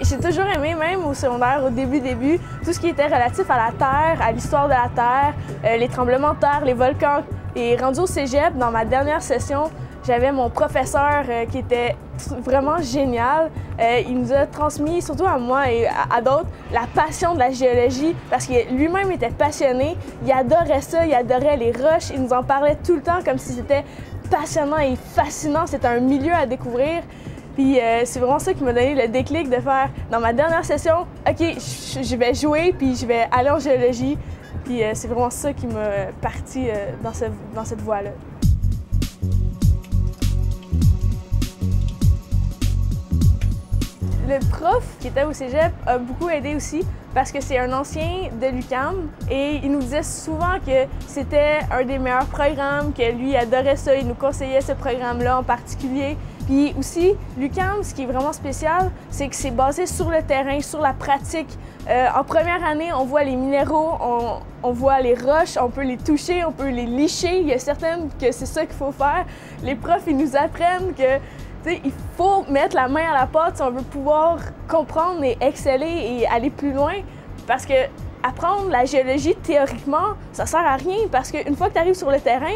J'ai toujours aimé, même au secondaire, au début, tout ce qui était relatif à la Terre, à l'histoire de la Terre, les tremblements de terre, les volcans. Et rendu au cégep, dans ma dernière session, j'avais mon professeur qui était vraiment génial. Il nous a transmis, surtout à moi et à d'autres, la passion de la géologie parce que lui-même était passionné. Il adorait ça, il adorait les roches. Il nous en parlait tout le temps comme si c'était passionnant et fascinant. C'était un milieu à découvrir. Puis c'est vraiment ça qui m'a donné le déclic de faire, dans ma dernière session, OK, je vais jouer puis je vais aller en géologie. Puis c'est vraiment ça qui m'a parti dans cette voie-là. Le prof qui était au cégep a beaucoup aidé aussi parce que c'est un ancien de l'UQAM et il nous disait souvent que c'était un des meilleurs programmes, que lui adorait ça, il nous conseillait ce programme-là en particulier. Puis aussi, l'UQAM, ce qui est vraiment spécial, c'est que c'est basé sur le terrain, sur la pratique. En première année, on voit les minéraux, on voit les roches, on peut les toucher, on peut les licher. Il y a certaines que c'est ça qu'il faut faire. Les profs, ils nous apprennent que il faut mettre la main à la pâte si on veut pouvoir comprendre et exceller et aller plus loin. Parce que apprendre la géologie théoriquement, ça sert à rien parce qu'une fois que tu arrives sur le terrain,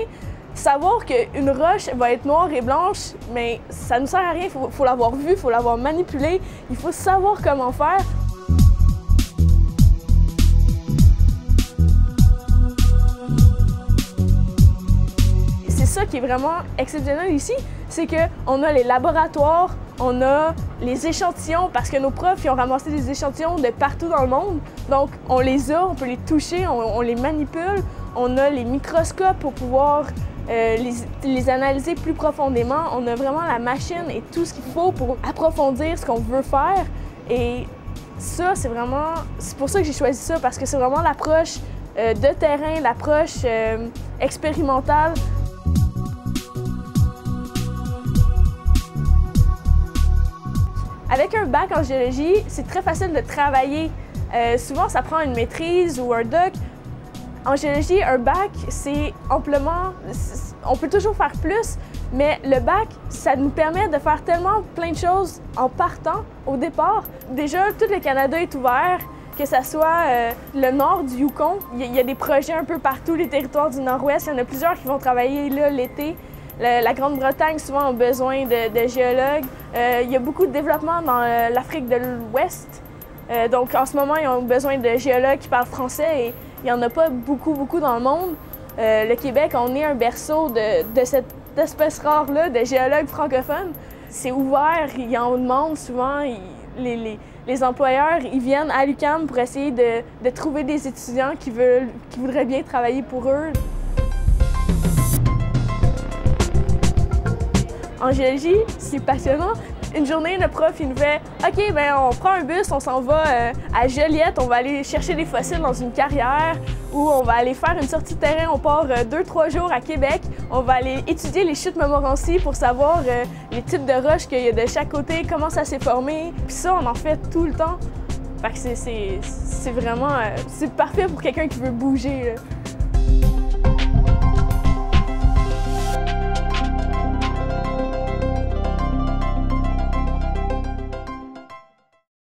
savoir qu'une roche va être noire et blanche, mais ça ne sert à rien. Il faut l'avoir vue, il faut l'avoir manipulée, il faut savoir comment faire. C'est ça qui est vraiment exceptionnel ici, c'est qu'on a les laboratoires, on a les échantillons, parce que nos profs ils ont ramassé des échantillons de partout dans le monde. Donc on les a, on peut les toucher, on les manipule, on a les microscopes pour pouvoir les analyser plus profondément. On a vraiment la machine et tout ce qu'il faut pour approfondir ce qu'on veut faire. Et ça, c'est pour ça que j'ai choisi ça, parce que c'est vraiment l'approche de terrain, l'approche expérimentale. Avec un bac en géologie, c'est très facile de travailler. Souvent, ça prend une maîtrise ou un doc. En géologie, un bac, c'est amplement... On peut toujours faire plus, mais le bac, ça nous permet de faire tellement plein de choses en partant au départ. Déjà, tout le Canada est ouvert, que ce soit le nord du Yukon. Il y a des projets un peu partout, les territoires du nord-ouest. Il y en a plusieurs qui vont travailler là l'été. La Grande-Bretagne, souvent, a besoin de géologues. Il y a beaucoup de développement dans l'Afrique de l'Ouest. Donc, en ce moment, ils ont besoin de géologues qui parlent français et il n'y en a pas beaucoup dans le monde. Le Québec, on est un berceau de cette espèce rare-là de géologues francophones. C'est ouvert, ils en demandent souvent. Les employeurs, ils viennent à l'UQAM pour essayer de trouver des étudiants qui voudraient bien travailler pour eux. En géologie, c'est passionnant. Une journée, le prof, il nous fait « OK, ben on prend un bus, on s'en va à Joliette, on va aller chercher des fossiles dans une carrière ou on va aller faire une sortie de terrain, on part 2-3 jours à Québec, on va aller étudier les chutes Montmorency pour savoir les types de roches qu'il y a de chaque côté, comment ça s'est formé. Puis ça, on en fait tout le temps. Fait que c'est vraiment... c'est parfait pour quelqu'un qui veut bouger, là.